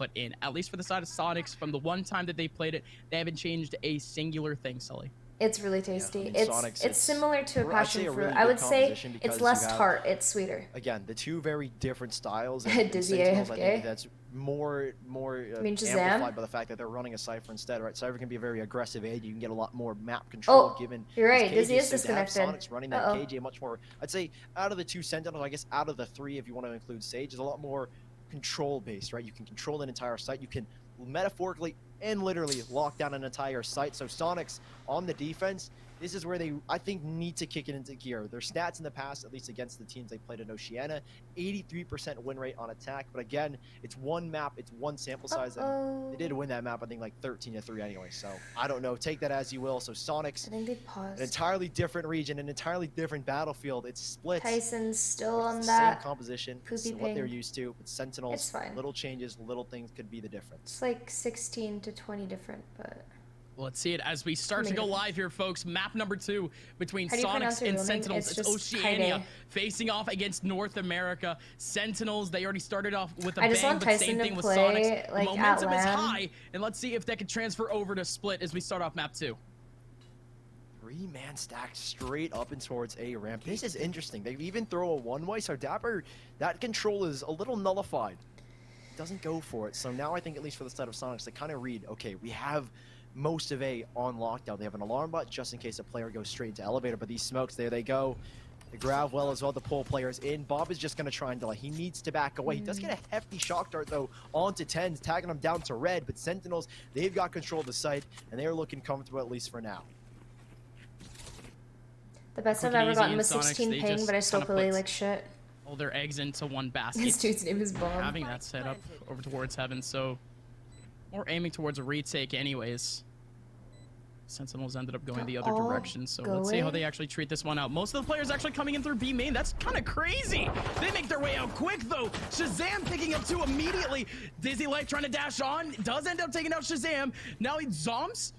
put in. At least for the side of Soniqs, from the one time that they played it, they haven't changed a singular thing, Sully. It's really tasty. Yeah, I mean, Soniqs, it's similar to a passion fruit. really I would good say composition it's because less you have, tart. It's sweeter. Again, the two very different styles. Dizzy Sentinels, I AFK. think that's more mean Shazam? amplified by the fact that they're running a Cypher instead, right? Cypher can be a very aggressive AD. You can get a lot more map control given. You're right. his Dizzy is KJ, so to have disconnected. Soniqs running that KJ much more. I'd say out of the two Sentinels, I guess out of the three, if you want to include Sage, is a lot more control based, right? You can control an entire site. You can metaphorically and literally lock down an entire site. So Soniqs on the defense, this is where they, I think, need to kick it into gear. Their stats in the past, at least against the teams they played in Oceania, 83% win rate on attack. But again, it's one map, it's one sample size, and they did win that map, I think, like 13-3 anyway. So I don't know. Take that as you will. So Soniqs, I think they paused. an entirely different region, an entirely different battlefield. It's split. Tyson's still on It's that. same composition. Poopy It's what they're ping. used to. With Sentinels, It's fine. little changes, little things could be the difference. It's like 16 to 20 different, but... Well, let's see it as we start to go live here, folks. Map number 2 between How do you pronounce Soniqs your and real name? Sentinels. It's It's just Oceania Kyedae. facing off against North America. Sentinels, they already started off with a I just bang, want but Tyson same to thing with play, Soniqs. like, The at momentum is LAN. high, and let's see if that can transfer over to Split as we start off map 2. 3-man stacked straight up and towards A ramp. This is interesting. They even throw a one-way, so Dapper, that control is a little nullified. Doesn't go for it. So now I think, at least for the side of Soniqs, they kind of read, okay, we have most of A on lockdown. They have an alarm bot just in case a player goes straight into elevator, but these smokes, there they go. They grab well as well to pull players in. Bob is just going to try and delay. He needs to back away. He does get a hefty shock dart, though, onto TENZ, tagging him down to red, but Sentinels, they've got control of the site, and they're looking comfortable, at least for now. The best I've Quick and ever easy gotten in was Soniqs, 16 they ping, just but I still kinda play put like shit. all their eggs into one basket. This dude's name is Bomb. Having that set up over towards heaven, so we're aiming towards a retake anyways. Sentinels ended up going the other all direction, so let's see how going? they actually treat this one out. Most of the players actually coming in through B main. That's kind of crazy. They make their way out quick, though. Shazam picking up 2 immediately. Dizzy Light trying to dash on. Does end up taking out Shazam. Now he Zoms.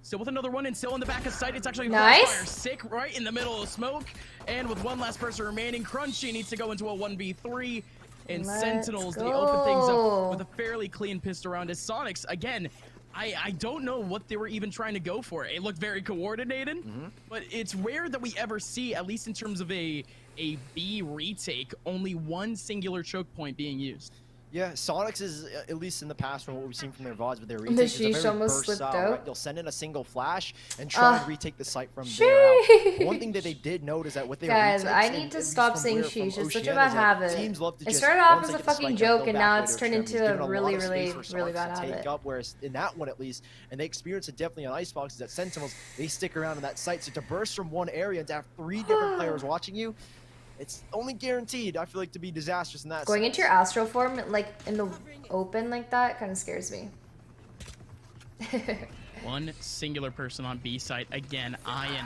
Still with another one and still in the back of sight. It's actually Nice. Crossfire. Sick right in the middle of smoke. And with one last person remaining, Crunchy needs to go into a 1v3. And Let's Sentinels, they open things up with a fairly clean pistol round as Soniqs, again, I don't know what they were even trying to go for. It looked very coordinated, but it's rare that we ever see, at least in terms of a B retake, only one singular choke point being used. Yeah, Soniqs is, at least in the past from what we've seen from their VODs with their The retakes, is a sheesh very almost slipped versatile, out. right? They'll send in a single flash and try and retake the site from there out. Sheesh. One thing that they did note is that with their Guys, retakes, I and need at to least stop from saying where- from sheesh. It's such a Oceania, bad is that habit. teams love to It just, started off once as they a get the fucking spike up, joke, go and back now way it's to turned extremities, into a giving lot really, of space really, for really Soniqs bad to take habit. up, whereas in that one at least, and they experience it definitely on Icebox, is that Sentinels, they stick around in that site. So to burst from one area and to have 3 different players watching you, it's only guaranteed, I feel like, to be disastrous in that Going sense. into your astral form, like in the open like that, kind of scares me. One singular person on B site, again, Ian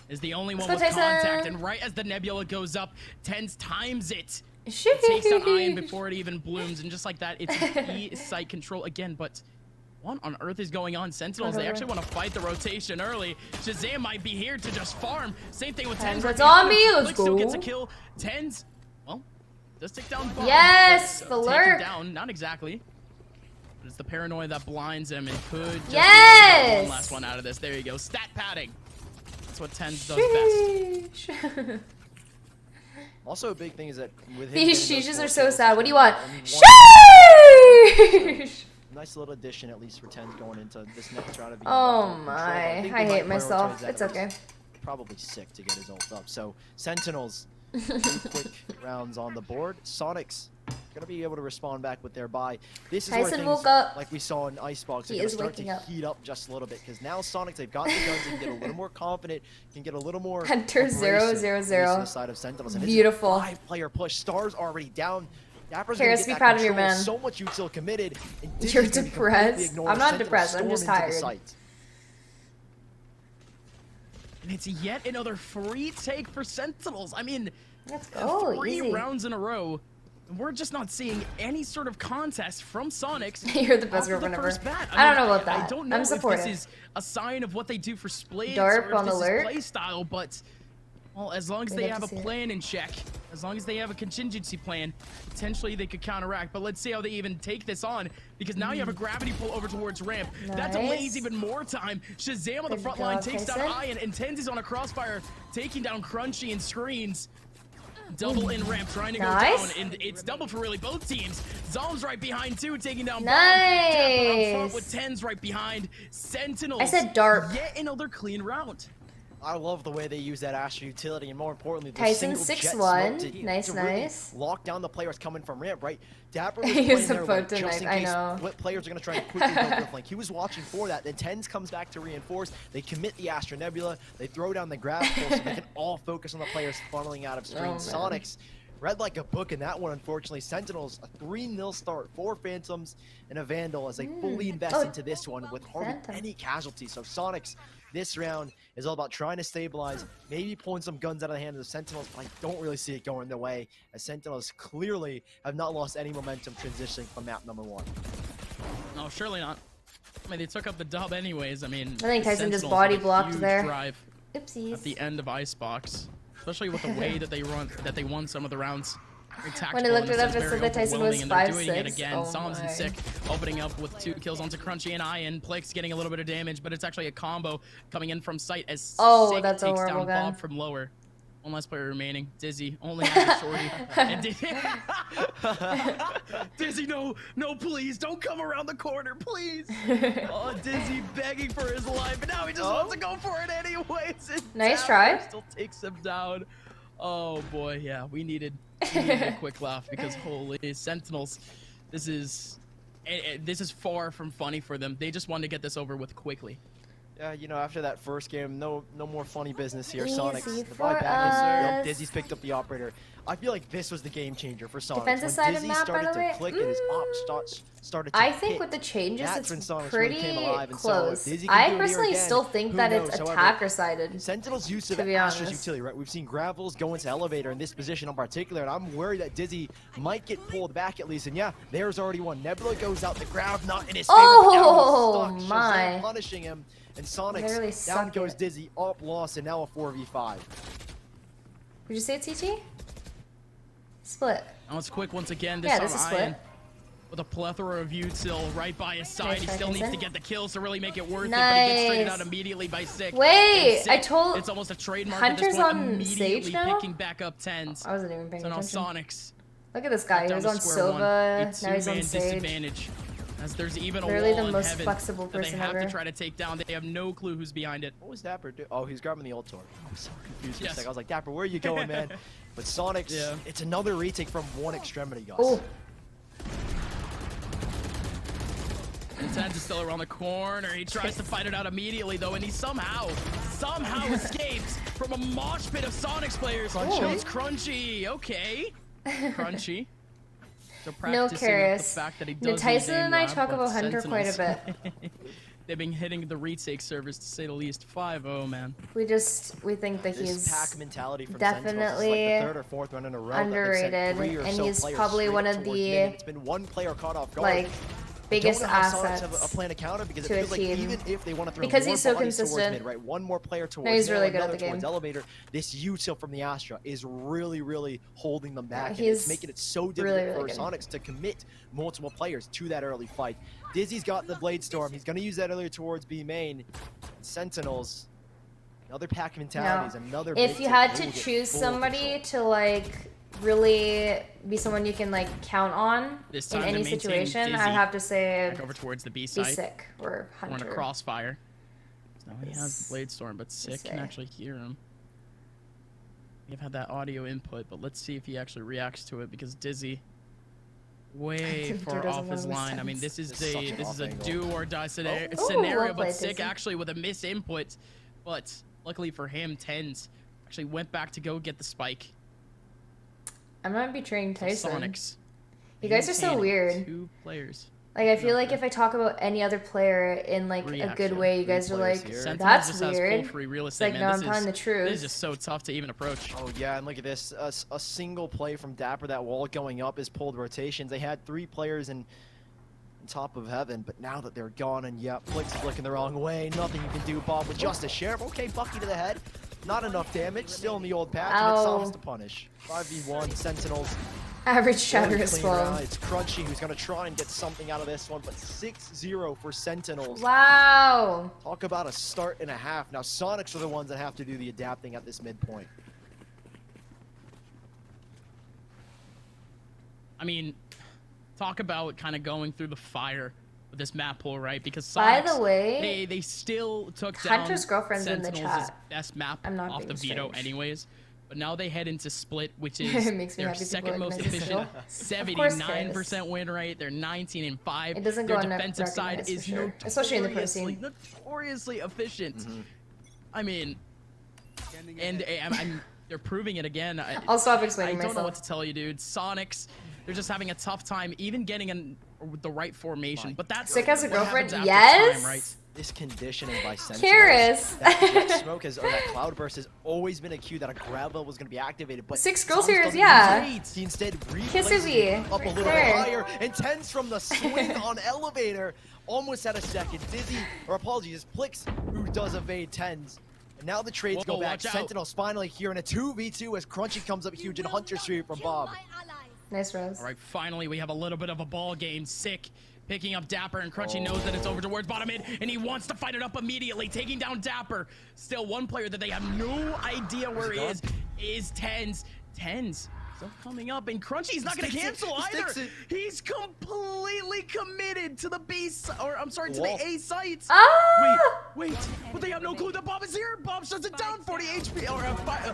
is the only one Let's with go, Tyson. contact, and right as the nebula goes up, TENZ times it. Sheesh. Takes out Ian before it even blooms, and just like that, it's B site control again, but what on earth is going on? Sentinels, they actually want to fight the rotation early. Shazam might be here to just farm. Same thing with TENZ. It's on me, let's Still go. gets a kill. TENZ, well, does take down Bomb. Yes, but, the take him lurk. down, not exactly. But it's the paranoia that blinds him and could just Yes. one last one out of this. There you go, stat padding. That's what TENZ does best. Sheesh. Also, a big thing is that with him These getting those sheeshes 4 are so kills, sad. What do you want? only one- Sheesh. Nice little addition, at least for TENZ going into this next round of being Oh control, but my, think I they hate might myself. prioritize that It's at least. okay. Probably sick to get his ult up. So Sentinels, 2 quick rounds on the board. Soniqs gonna be able to respond back with their buy. This is where Tyson things, woke up. like we saw in Icebox, He are gonna is start waking to up. heat up just a little bit, because now Soniqs, they've got the guns, they can get a little more confident, can get a little more Hunter abrasive, 0, at 0, least 0. on the side of Sentinels. And this is a Beautiful. 5-player push. Stars already down. Dapper's Karis, gonna get be that proud of your control, man. so much util committed. And Dizzy's You're gonna be completely depressed? ignored. I'm not Sentinels depressed, I'm storm just into the tired. site. And it's yet another free take for Sentinels. I mean, Let's go. 3 Easy. rounds in a row. We're just not seeing any sort of contest from Soniqs. You're the best off of girlfriend the ever. first bat. I don't mean, know about I that. don't know I'm if supportive. this is a sign of what they do for splits Darp or if on the this is lurk. play style, but Well, as long as We'd they have have to a see it. plan in check, as long as they have a contingency plan, potentially they could counteract. But let's see how they even take this on, because now you have a gravity pull over towards ramp. That delays Nice. even more time. Shazam on the Good front line job, takes down Tyson. Ian, and TENZ is on a crossfire, taking down Crunchy and Screens. Double in ramp, trying to go Nice. down, and it's double for really both teams. Zom's right behind too, taking down Nice. Bomb. Dapper up front with TENZ right behind. Sentinels. I said dark. Yet another clean round. I love the way they use that Astra utility, and more importantly, the Tyson single jet 6-1. smoke to Nice, really nice. lock down the players coming from ramp, right? Dapper was He playing used the there photo right, just in knife, I case know. what players are going to try to quickly go for the flank. He was watching for that. Then TENZ comes back to reinforce. They commit the Astra Nebula. They throw down the grab pull so they can all focus on the players funneling out of screen. Oh, man. Soniqs read like a book in that one, unfortunately. Sentinels, a 3-0 start, 4 Phantoms, and a Vandal as they fully invest Oh, into this one with hardly Phantom. any casualties. So Soniqs, this round is all about trying to stabilize, maybe pulling some guns out of the hand of the Sentinels, but I don't really see it going their way, as Sentinels clearly have not lost any momentum transitioning from map number 1. No, surely not. I mean, they took up the dub anyways. I mean, I think the Tyson just Sentinels body have a blocked huge there. drive Oopsies. at the end of Icebox, especially with the way that they won some of the rounds. When I looked it up, it said that Tyson was and they're doing it 5'6". again. Oh Psalms and my. Oh Sick opening up with 2 kills onto Crunchy and Ian. Plix getting a little bit of damage, but it's actually a combo coming in from sight as Oh, Sick that's a takes horrible down gun. Bob from lower. One last player remaining. Dizzy only has a shorty. And Dizzy, no, please, don't come around the corner, please. Oh, Dizzy begging for his life, and now he just wants to go for it anyways. And Nice Dapper try. Still takes him down. Oh boy, yeah, we needed a quick laugh because holy Sentinels, this is far from funny for them. They just wanted to get this over with quickly. Yeah, you know, after that first game, no more funny business here. Easy Soniqs, the for buyback is us. Dizzy's picked up the operator. I feel like this was the game changer for Soniqs. Defensive When side of Dizzy map, by started the to way? click and his ops started to I think hit, with the changes, that's when it's Soniqs pretty really came alive. And so if close. Dizzy can I do it here personally again, still think who that knows? it's However, attacker-sided. Sentinel's use of to be Astra's honest. utility, right? We've seen Gravels go into elevator in this position in particular, and I'm worried that Dizzy might get pulled back at least. And yeah, there's already one. Nebula goes out, the grab not in his favor. Oh, but now he's stuck. my. Shazam punishing him, and Soniqs Literally down suck goes it. Dizzy, up, lost, and now a 4v5. Would you say it's TT? Split. Now it's quick once again. This Yeah, time this is Ian split. with a plethora of util right by his side. Nice He try, still needs Tyson. to get the kills to really make it worth it, but he gets traded Nice. out immediately by Sick. Wait, And Sick, I told- it's almost a trademark Hunter's at this point, on immediately Sage now? picking back up TENZ. I wasn't even paying So now attention. Soniqs Look at this guy. He down was to on square one. Silva. A Now he's on two-man Sage. disadvantage. As there's even a Literally wall the in most heaven flexible that they person have ever. to try to take down. They have no clue who's behind it. What was Dapper do? Oh, he's grabbing the ult torch. I was so confused for a Yes. second. I was like, Dapper, where are you going, man? But Soniqs, Yeah. it's another retake from one extremity, guys. Oh, And TENZ is still around the corner. He tries to fight it out immediately, though, and he somehow escapes from a mosh pit of Soniqs players. Crunchy. Oh, it's Crunchy. Okay. Crunchy. So no practicing with Karis. the fact that he No, does Tyson use and I aim talk lab, about but Hunter quite a Sentinels- bit. They've been hitting the retake servers, to say the least. 5-0, man. We think that This he's pack mentality from definitely Sentinels is like the third or fourth one in a row that they've sent underrated, 3 or and so he's players probably straight one up of towards the, mid. It's been one player caught off guard. like, biggest don't know how Soniqs have a assets plan to counter because to it a feels like team. even if they want to throw Because more he's so bodies towards consistent. mid, right? One more player towards he's mid, really good at another the towards game. elevator. This util from the Astra is really holding them back. And he's it's making it so difficult really for good. Soniqs to commit multiple players to that early fight. Dizzy's got the Blade Storm. He's going to use that earlier towards B main. Sentinels, another pack mentality is another If big you take. had They to will get choose full somebody control. to like really be someone you can like count on This in time any to maintain situation, Dizzy I'd have to say back over towards the B be side. Sick or Or in a Hunter. crossfire. So now he has Yes. Blade Storm, but Sick can say. actually hear him. We've had that audio input, but let's see if he actually reacts to it because Dizzy way Hunter far doesn't off his know what line. I mean, sense. this is This is such an this is a off angle. do or die scenario, Oh, well but played, Sick Dizzy. actually with a miss input. But luckily for him, TENZ actually went back to go get the spike. I'm not betraying Tyson. Soniqs. You guys are so maintaining weird. 2 players. Like I feel No, like if I talk about any other player in like a good Reaction. way, you Three guys are players like, here. Sentinels that's just has weird. full free real It's estate, like, man. no, I'm This telling the is truth. just so tough to even approach. Oh yeah, and look at this. A single play from Dapper, that wall going up is pulled rotations. They had 3 players in top of heaven, but now that they're gone, and yeah, Flix is looking the wrong way. Nothing you can do, Bob, with just a sheriff. Okay, Bucky to the head. Not enough damage, still in the old patch, and it solves to punish. 5v1, Sentinels. Average shatter as Clean well. round. It's Crunchy who's going to try and get something out of this one, but 6-0 for Sentinels. Wow. Talk about a start and a half. Now, Soniqs are the ones that have to do the adapting at this midpoint. I mean, talk about kind of going through the fire with this map pool, right? Because By Soniqs, the way, they still took Hunter's down girlfriend's in the Sentinels' chat. best map I'm not off the being veto strange. anyways. But now they head into Split, which It is makes me their happy people second most recognize this efficient, still. Of course, 79% win rate. They're 19-5. It doesn't Their go defensive side unrecognized is for sure. Especially in the pro scene. notoriously efficient. I mean, and they're proving it again. I'll stop I explaining don't know what myself. to tell you, dude. Soniqs, they're just having a tough time even getting the right formation. But that's Sick has a what happens girlfriend? after Yes? time, right? This conditioning by Sentinels. Curious. That jet smoke has, or that cloudburst has always been a cue that a grab level was going to be activated. But 6 girls Soniqs here is, doesn't yeah. use it. He instead Kissy replaces it up a right little there. bit higher. And TENZ from the swing on elevator almost had a second. Dizzy, or apologies, it's Plix who does evade TENZ. And now the trades Whoa, go back. watch out. Sentinels finally here in a 2v2 as Crunchy comes up huge in Hunter Street from Bob. Nice Rose. All right, finally we have a little bit of a ball game. Sick picking up Dapper, and Crunchy knows that it's over towards bottom mid, and he wants to fight it up immediately, taking down Dapper. Still, one player that they have no idea where he is TENZ. TENZ still coming up, and Crunchy's not going to cancel either. He's completely committed to the B, or I'm sorry, to the A sites. Ah! Wait, but they have no clue that Bob is here. Bob shuts it down, 40 HP, or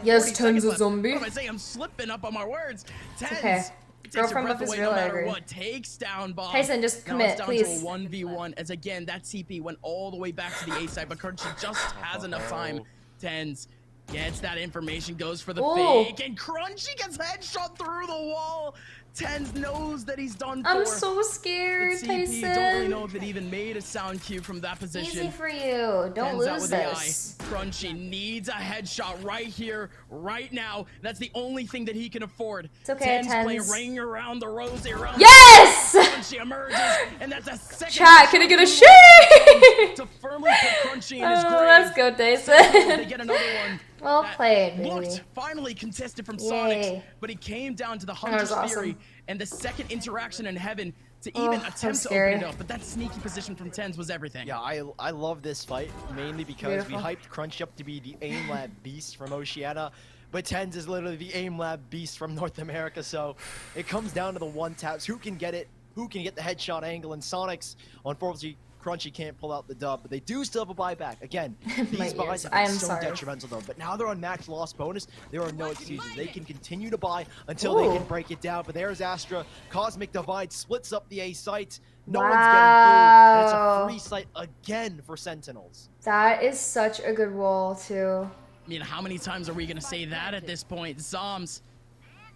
Yes, 40 TENZ seconds a left. zombie. What am I saying? I'm slipping up on my words. TENZ. Okay. Takes your Girlfriend breath buff is away real, no I matter agree. what. Takes down Bob. Tyson, just Now commit, it's down please. to a 1v1 as again that CP went all the way back to the A side, but Crunchy just has enough time. TENZ gets that information, goes for the Ooh. fake, and Crunchy gets headshot through the wall. TENZ knows that he's done for. I'm so The scared, CP Tyson. don't really know if it even made a sound cue from that position. Easy for you. Don't TENZ out lose with this. the eye. Crunchy needs a headshot right here, right now. That's the only thing that he can afford. It's okay, TENZ playing TENZ. ring around the rosy around. Yes! Crunchy emerges, and that's a second. Chat, can I get a shot shake? to firmly put Crunchy in his grave. Oh, let's go, They Tyson. get another one. Well that played, baby. Looked finally contested from Yay. Soniqs, but he came down to the Hunter's was Fury awesome. and the second interaction in heaven to Oh, even so attempt to scary. open it up. But that sneaky position from TENZ was everything. Yeah, I love this fight, mainly because Beautiful. we hyped Crunchy up to be the aim lab beast from Oceania, but TENZ is literally the aim lab beast from North America, so it comes down to the one taps. Who can get it? Who can get the headshot angle? And Soniqs, unfortunately, Crunchy can't pull out the dub, but they do still have a buyback. Again, these My buys ears. have I been am so sorry. detrimental though, but now they're on max loss bonus. There are no excuses. They can continue to buy until they can Ooh. break it down, but there's Astra. Cosmic Divide splits up the A site. No Wow. one's getting through, and it's a free site again for Sentinels. That is such a good wall, too. I mean, how many times are we going to say that at this point? Zoms,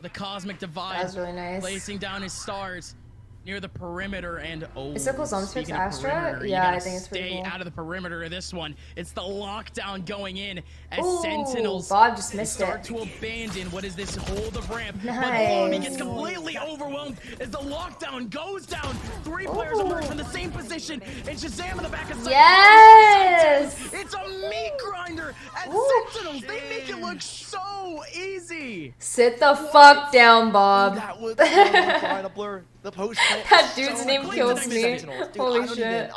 the Cosmic Divide, That was really nice. placing down his stars near the perimeter, and Is that cool Zoms picks speaking of Astra? perimeter, you Yeah, gotta I think it's pretty stay cool. out of the perimeter of this one. It's the lockdown going in as Ooh, Sentinels Bob just missed start it. to abandon what is this hold of ramp. But Nice. Bobby gets completely overwhelmed as the lockdown goes down. Three players emerge from the same position, and Shazam in the back of sight. Yes! It's a meat grinder at Ooh. Sentinels. They make it look so easy. Sit the fuck down, Bob. That was final blur. The post That dude's name quick kills did I me. miss Sentinels. Dude, Holy I don't shit.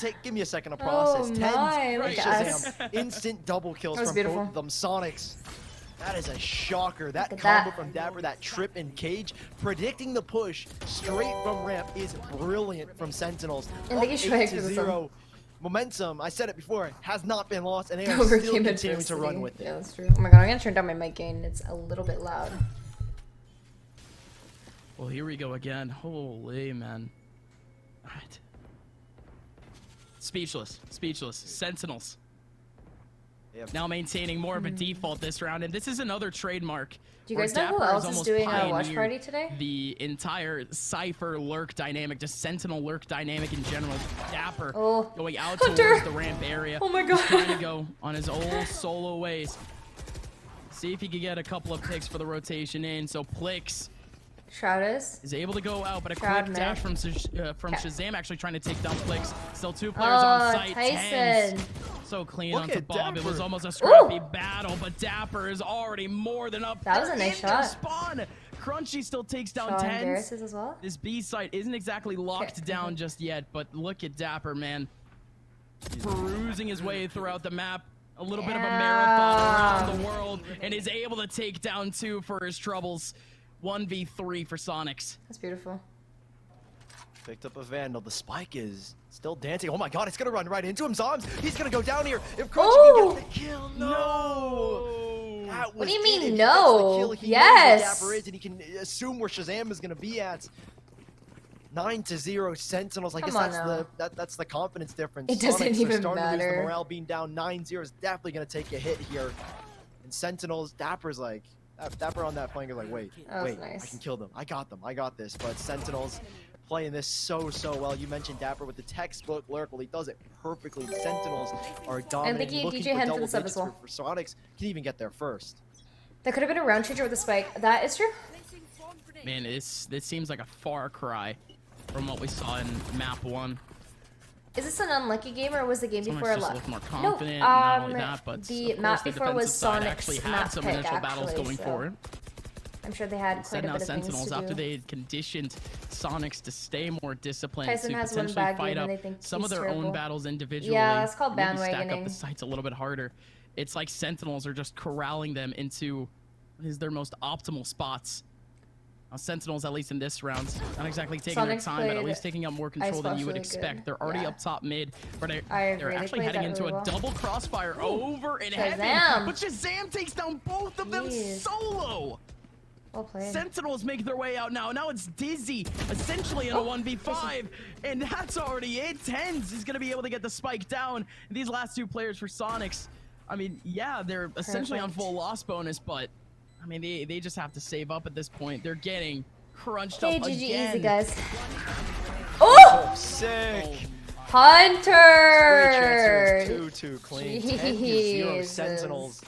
even, give me a second to Oh process. TENZ, my, look Right, at us. Shazam, instant double kills That was from beautiful. both of them. Soniqs. That is a shocker. That Look at combo that. from Dapper, that trip and cage, predicting the push straight from ramp is brilliant from Sentinels. And thank you, Shrek, for this 8-0. Momentum, I said it before, has not been lost, and they are Over still Game continuing to Adversity. run with it. Yeah, that's true. Oh my god, I'm gonna turn down my mic gain. It's a little bit loud. Well, here we go again. Holy man. All right. Speechless. Speechless. Sentinels. Yep. Now maintaining more of a default this round, and this is another trademark. Do you where guys know who Dapper has else is almost doing a watch pioneered party today? The entire Cypher lurk dynamic, just Sentinel lurk dynamic in general. Dapper Oh. going out Hunter! towards the ramp area. Oh my god. Trying to go on his old solo ways. See if he can get a couple of picks for the rotation in. So Plix Shroud is able to go out, but a Shroud quick dash from Okay. Shazam actually trying to take down Flicks. Still 2 players on site. Tyson. TENZ so clean Look onto at Bob. It was Dapper. almost a scrappy battle, but Dapper is already more than up. That was a there nice in their shot. Spawn. Crunchy still takes down Sean TENZ. Garris is as well. This B site isn't exactly locked down just yet, but look at Dapper, man. Perusing his way throughout the map. A little bit of a marathon around the world, and is able to take down 2 for his troubles. 1v3 for Soniqs. That's beautiful. Picked up a Vandal. The spike is still dancing. Oh my god, it's gonna run right into him. Zombs, he's gonna go down here. If Crunchy can get the kill, no! That What do was you it. mean If he gets no? the kill, he knows Yes! where Dapper is, and he can assume where Shazam is gonna be at. 9-0 Sentinels. I guess Come on that's the confidence difference. It doesn't Soniqs are even starting to lose. matter. The morale being down 9-0 is definitely gonna take a hit here. And Sentinels, Dapper's like, Dapper on that flank is like, wait, That was wait, nice. I can kill them. I got them. I got this. But Sentinels playing this so well. You mentioned Dapper with the textbook lurk. Well, he does it perfectly. The Sentinels are dominant. you, Looking DJ for Hen for double the sub digits as well. for Soniqs. Can even get there first. That could have been a round changer with a spike. That is true. Man, this seems like a far cry from what we saw in map 1. Is this an unlucky game or was the game Soniqs before a just luck? looked more No, confident, not only that, but the of map course, before the was defensive side Soniqs actually had map some pick, initial battles actually, going so forward. I'm sure they had Instead quite a now bit of things Sentinels, to after do. they had conditioned Soniqs to stay more disciplined, Tyson to has one potentially bad fight game up and they think some of he's their own terrible. battles individually. Yeah, that's called maybe stack up bandwagoning. the sites a little bit harder. It's like Sentinels are just corralling them into what is their most optimal spots. Sentinels, at least in this round, not exactly taking their Soniqs time, but at played least taking up more control than you would Icebox really expect. good. They're already Yeah. up top mid, but I they're agree. They actually played heading that into really a well. double crossfire over and heavy. Shazam. But Shazam takes down both of them Jeez. solo. Well played. Sentinels make their way out now. Now it's Dizzy, essentially in a 1v5, and that's already it. TENZ is going to be able to get the spike down. These last 2 players for Soniqs, I mean, yeah, they're essentially on Perfect. full loss bonus, but I mean, they just have to save up at this point. They're getting crunched Hey, up GG again. easy, guys. Oh! Sick. Hunter! 2-2 clean. 10-0 Jesus. Sentinels.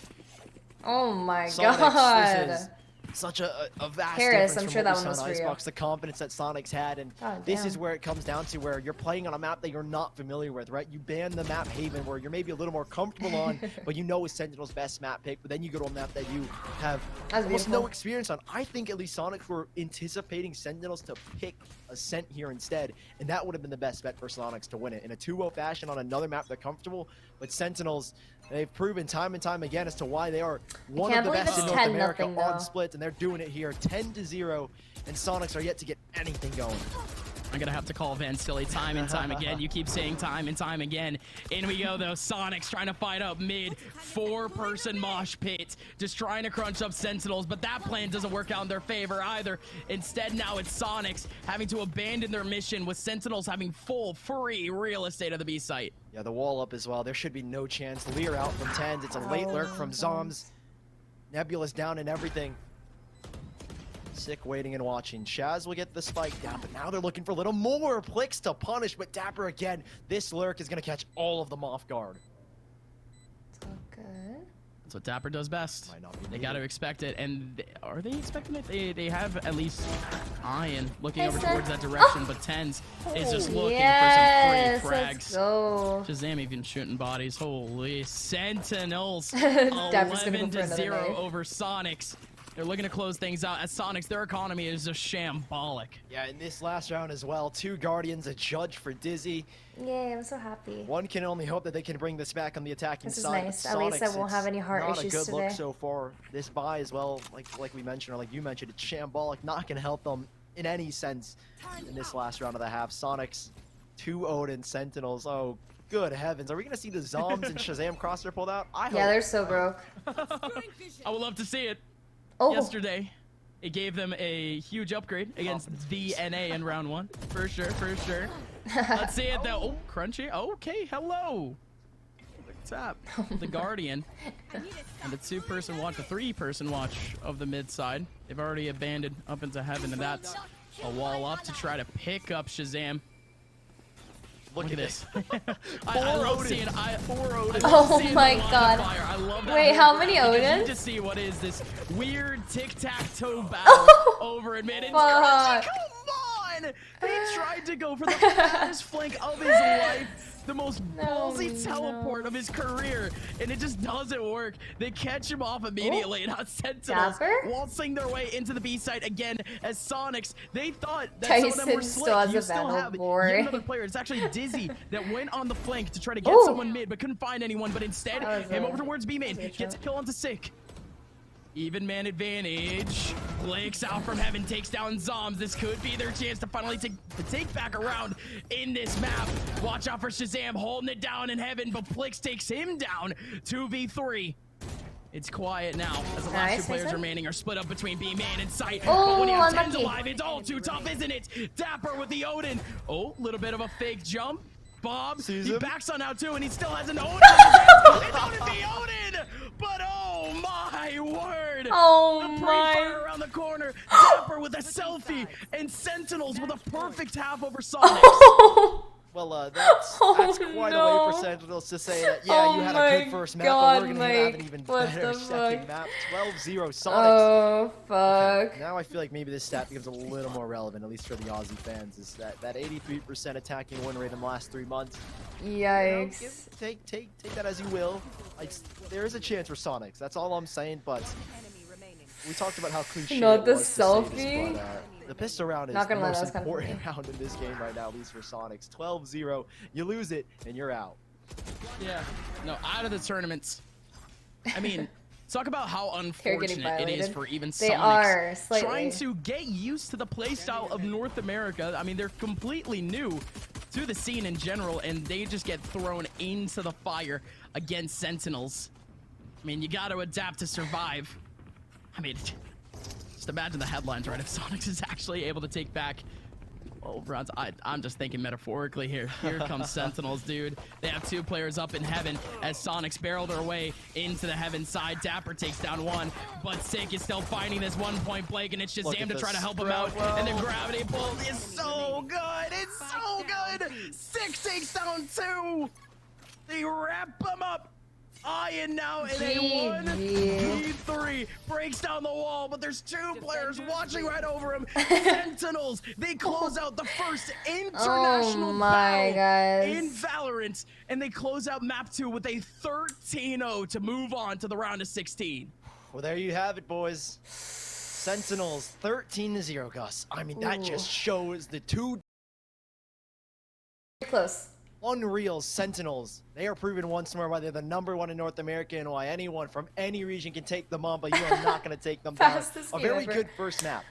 Oh my Soniqs, god. this is such a vast Harris, difference I'm from sure what that we one saw was in for you. Icebox, the confidence that Soniqs had, and God this damn. is where it comes down to where you're playing on a map that you're not familiar with, right? You ban the map Haven, where you're maybe a little more comfortable on, but you know is Sentinel's best map pick, but then you go to a map that you have That's almost beautiful. no experience on. I think at least Soniqs were anticipating Sentinels to pick a Sent here instead, and that would have been the best bet for Soniqs to win it. In a 2-0 fashion on another map they're comfortable, but Sentinels, they've proven time and time again as to why they are one of can't the believe best in it's North 10-0 America though. on splits, and they're doing it here 10-0, and Soniqs are yet to get anything going. I'm gonna have to call Van Silly time and time again. You keep saying time and time again. In we go though. Soniqs trying to fight up mid. 4-person mosh pit. Just trying to crunch up Sentinels, but that plan doesn't work out in their favor either. Instead, now it's Soniqs having to abandon their mission with Sentinels having full free real estate of the B site. Yeah, the wall up as well. There should be no chance. Lear out from TENZ. It's a late lurk from Zoms. Nebula's down and everything. Sick waiting and watching. Shaz will get the spike down, but now they're looking for a little more Plix to punish, but Dapper again. This lurk is going to catch all of them off guard. It's all good. That's what Dapper does best. Might not be They needed. got to expect it, and are they expecting it? They have at least Ian looking Hey, over son. towards that direction, but TENZ is just looking Yes, for some free let's frags. go. Shazam even shooting bodies. Holy Sentinels. Dapper's gonna go for another 11-0 knife. over Soniqs. They're looking to close things out. At Soniqs, their economy is just shambolic. Yeah, in this last round as well, 2 Guardians, a Judge for Dizzy. Yay, I'm so happy. One can only hope that they can bring this back on the attacking This is side. nice. But At least I Soniqs, won't have it's any heart not issues a good look today. so far. This buy as well, like we mentioned, or like you mentioned, it's shambolic. Not going to help them in any sense in this last round of the half. Soniqs, 2 Odin Sentinels. Oh, good heavens. Are we going to see the Zoms and Shazam crosshair pulled out? I hope. Yeah, they're so broke. I would love to see it. Oh, Yesterday, it gave them a huge upgrade against the NA in round 1. For sure, for sure. Let's see it though. Oh, Crunchy. Okay, hello. What's up? The Guardian. And the 2-person watch, the 3-person watch of the mid side. They've already abandoned up into heaven, and that's a wall up to try to pick up Shazam. Look at this. I Four love Odin. seeing four Odin. Oh Seeing my the line of God. fire. I love that. Wait, how many because Odins? You just see what is this weird tic-tac-toe battle over in mid. And Fuck. come on! He tried to go for the fastest flank of his life. The most ballsy teleport of his career, and it just doesn't work. They catch him off immediately, and Sentinels Dapper? waltzing their way into the B site again as Soniqs. They thought that some of them were Tyson slick. still has You a still battle have board. yet another player. It's actually Dizzy that went on the flank to try to get Ooh. someone mid, but couldn't find anyone. But instead, That was him a- over towards B main, that was a gets a shot. kill onto Sick. Even man advantage. Blinks out from heaven, takes down Zombs. This could be their chance to finally take back around in this map. Watch out for Shazam holding it down in heaven, but Plix takes him down. 2v3. It's quiet now as the last Nice, two players nice. remaining are split up between B man and Sight. Oh, but when you have TENZ unlucky. alive, it's all too tough, isn't it? Dapper with the Odin. Oh, little bit of a fake jump. Bob, Sees he him. backs on out too, and he still has an Odin. It's Odin v Odin, but oh my word! Oh The my. pre-fire around the corner, Dapper with a selfie, and Sentinels with a perfect half over Sonic. Well, that's quite a no. way for Sentinels to say that, yeah, you had a good first map, but we're going to have an even what better the second fuck? map. 12-0 Sonics. Oh, fuck. Now I feel like maybe this stat becomes a little more relevant, at least for the Aussie fans, is that 83% attacking win rate in the last 3 months. Yikes. Take that as you will. There is a chance for Sonics. That's all I'm saying, but we talked about how cliche Not it the was to say this, selfie? but, the pistol round is Not the gonna lie, most that was kinda important funny. round in this game right now, at least for Sonics. 12-0, you lose it, and you're out. Yeah, no, out of the tournaments. I mean, talk about how They're getting unfortunate it is violated. for even They Sonics are, slightly. trying to get used to the playstyle of North America. I mean, they're completely new to the scene in general, and they just get thrown into the fire against Sentinels. I mean, you got to adapt to survive. I mean, just imagine the headlines, right? If Sonics is actually able to take back rounds. I'm just thinking metaphorically here. Here comes Sentinels, dude. They have 2 players up in heaven as Sonics barrel their way into the heaven side. Dapper takes down 1, but Sick is still finding this 1-point Blake, and it's Shazam to try to help him out. And the gravity pull is so good. It's so good. Sick takes down 2. They wrap him up. And now in a 1v3 breaks down the wall, but there's 2 players watching right over him. Sentinels, they close out the first international battle guys. in Valorant, and they close out map 2 with a 13-0 to move on to the round of 16. Well, there you have it, boys. Sentinels 13-0, Gus. I mean, that just shows the 2 Close. unreal Sentinels. They are proven once more why they're the #1 in North America and why anyone from any region can take them on, but you are not going to take them down. Fastest A game very ever. good first map.